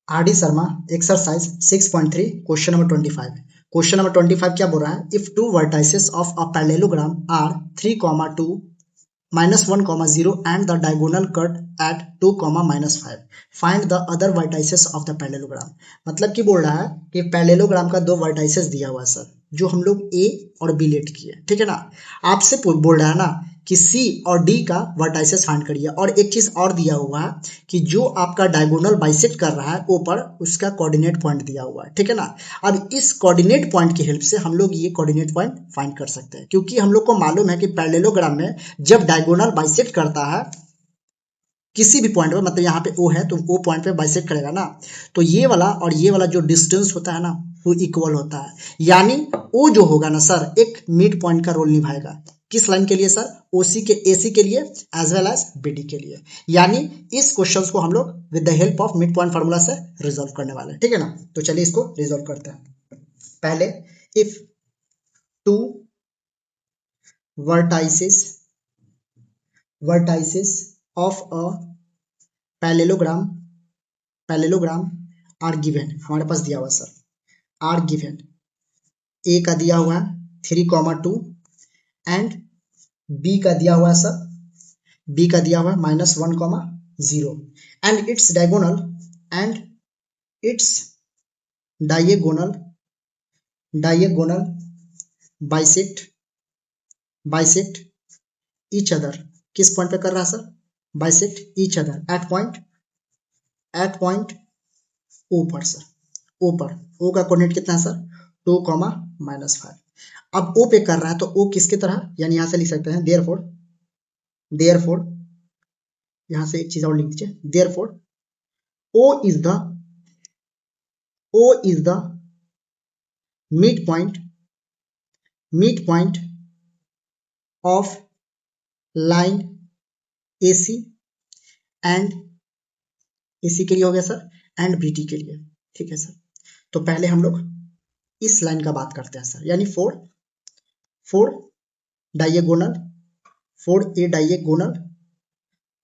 Are D Sharma exercise 6.3 question number 25। Question number 25 क्या बोल रहा है? If two vertices of a parallelogram are 3, 2 -1, 0 and the diagonal cut at 2, -5 find the other vertices of the parallelogram। मतलब कि बोल रहा है कि पैरेललोग्राम का दो वर्टाइसेस दिया हुआ है सर, जो हम लोग ए और बी लेट किए, ठीक है ना। आपसे बोल रहा है ना कि सी और डी का वर्टाइसेस फाइंड करिए, और एक चीज और दिया हुआ है कि जो आपका डायगोनल बाइसेक्ट कर रहा है ऊपर, उसका कोऑर्डिनेट पॉइंट दिया हुआ है, ठीक है ना। अब इस कोऑर्डिनेट पॉइंट की हेल्प से हम लोग ये कोऑर्डिनेट पॉइंट फाइंड कर सकते हैं, क्योंकि हम लोग को मालूम है कि पैरेललोग्राम में जब डायगोनल बाइसेक्ट करता है किसी भी पॉइंट पे, मतलब यहाँ पे ओ है तो ओ पॉइंट पे बाइसेक्ट करेगा ना, तो ये वाला और ये वाला जो डिस्टेंस होता है ना वो इक्वल होता है। यानी ओ जो होगा ना सर, एक मिड पॉइंट का रोल निभाएगा। किस लाइन के लिए सर? ओसी के एसी के लिए एज वेल एज बीडी के लिए। यानी इस क्वेश्चंस को हम लोग with the help of mid point formula से रिजॉल्व करने वाले हैं, ठीक है ना। तो चलिए इसको रिजॉल्व करते हैं। पहले if two vertices of a parallelogram are given, हमारे पास दिया हुआ सर आर गिवन। ए का दिया हुआ है 3, 2 एंड बी का दिया हुआ है सर, बी का दिया हुआ है -1, 0 and its diagonal and its diagonal bisect each other. किस पॉइंट पे कर रहा है sir? Bisect each other at point O पर सर, ओ पर। ओ का कोऑर्डिनेट कितना है सर? 2, -5। अब ओ पे कर रहा है तो ओ किसकी तरह, यानी यहां से लिख सकते हैं देयरफॉर यहां से एक चीज और लिख दीजिए, therefore O is the mid point of line AC and AC के लिए हो गया सर, एंड बीटी के लिए, ठीक है सर। तो पहले हम लोग इस लाइन का बात करते हैं सर, यानी फोर डायगोनल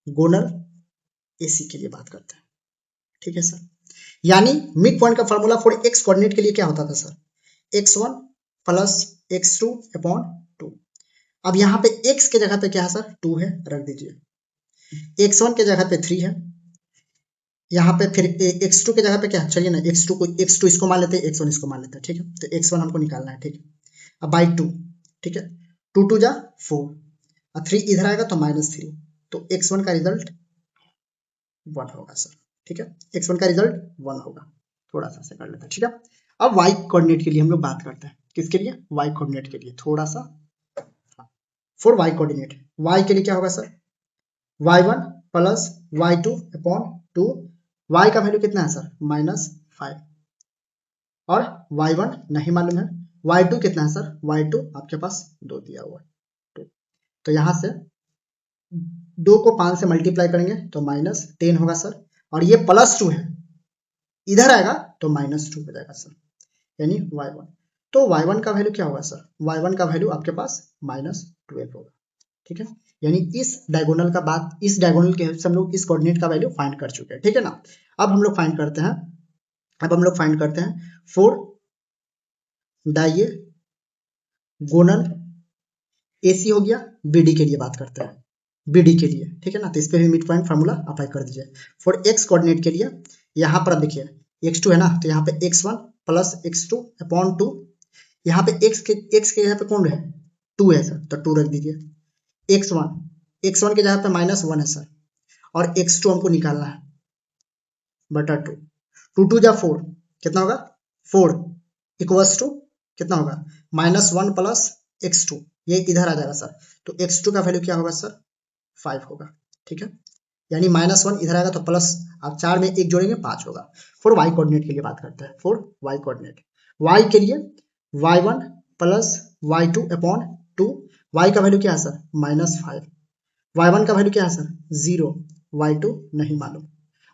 गोनल एसी के लिए बात करते हैं, ठीक है सर। यानी मिड पॉइंट का फॉर्मूला फॉर एक्स कोऑर्डिनेट के लिए क्या होता था sir? x1 plus x2 upon 2। अब यहाँ पे x के जगह पे क्या है सर? 2 है, रख दीजिए। x1 के जगह पे 3 है, यहाँ पे फिर x2 के जगह पे क्या है? चलिए ना x2 इसको मान लेते हैं, x1 इसको मान लेते हैं, ठीक है। तो x1 हमको निकालना है, ठीक है। अब बाई 2, ठीक है। 2 2 जा 4 और 3 इधर आएगा तो -3, तो x1 का रिजल्ट 1 होगा सर, ठीक है। x1 का रिजल्ट 1 होगा। थोड़ा सा से कर लेते हैं, ठीक है। अब y कोऑर्डिनेट के लिए हम लोग बात करते हैं। किसके लिए? y कोऑर्डिनेट के लिए। थोड़ा सा फॉर y कोऑर्डिनेट, y के लिए क्या होगा sir? y1 plus y2 upon 2। y का वैल्यू कितना है सर? -5 और y1 नहीं मालूम है। y2 कितना है सर? y2 आपके पास 2 दिया हुआ है, तो यहां से 2 को 5 से मल्टीप्लाई करेंगे तो -10 होगा सर, और ये +2 है, इधर आएगा तो -2 हो जाएगा सर, यानी y1। तो y1 का वैल्यू क्या होगा सर? y1 का वैल्यू आपके पास -12 होगा, ठीक है। यानी इस डायगोनल के हेल्प से हम लोग इस कोऑर्डिनेट का वैल्यू फाइंड कर चुके हैं, ठीक है ना। अब हम लोग फाइंड करते हैं फोर डायगोनल एसी हो गया। बीडी के लिए बात करते हैं, बीडी के लिए, ठीक है ना। तो इस पे भी मिड पॉइंट फार्मूला अप्लाई कर दीजिए। फॉर एक्स कोऑर्डिनेट के लिए यहाँ पर देखिए x2 है ना, तो यहाँ पे x1 प्लस x2 अपॉन 2। यहाँ पे x के यहाँ पे कौन है? 2 है सर, तो 2 रख दीजिए। x1 के जगह पे -1 है सर, और x2 हमको निकालना है बटा 2। 2 2 जा 4, कितना होगा? 4 इक्वल्स टू कितना होगा? -1 प्लस x2, ये इधर आ जाएगा सर, तो x2 का वैल्यू क्या होगा सर? 5 होगा, ठीक है। यानी -1 इधर आएगा तो प्लस, आप 4 में 1 जोड़ेंगे 5 होगा। फॉर y कोऑर्डिनेट के लिए बात करते हैं, फॉर y कोऑर्डिनेट, y के लिए y1 plus y2 upon 2। y का वैल्यू क्या है सर? -5। y1 का वैल्यू क्या है सर? 0। y2 नहीं मालूम।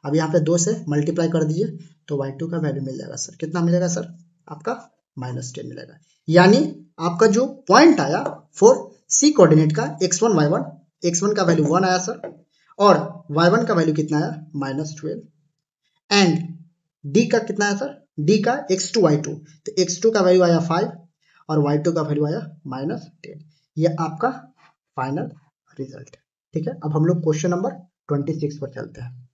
अब यहाँ पे 2 से मल्टीप्लाई कर दीजिए तो y2 का वैल्यू मिल जाएगा सर, कितना मिलेगा सर? आपका -10 मिलेगा। यानी आपका जो पॉइंट आया फॉर सी कोऑर्डिनेट का x1 y1, x1 का वैल्यू 1 आया सर, और y1 का वैल्यू कितना आया? -12 एंड डी का कितना है सर, डी का x2 y2, तो x2 का वैल्यू आया 5 और y2 का वैल्यू आया -10। ये आपका फाइनल रिजल्ट है। ठीक है, अब हम लोग क्वेश्चन नंबर 26 पर चलते हैं।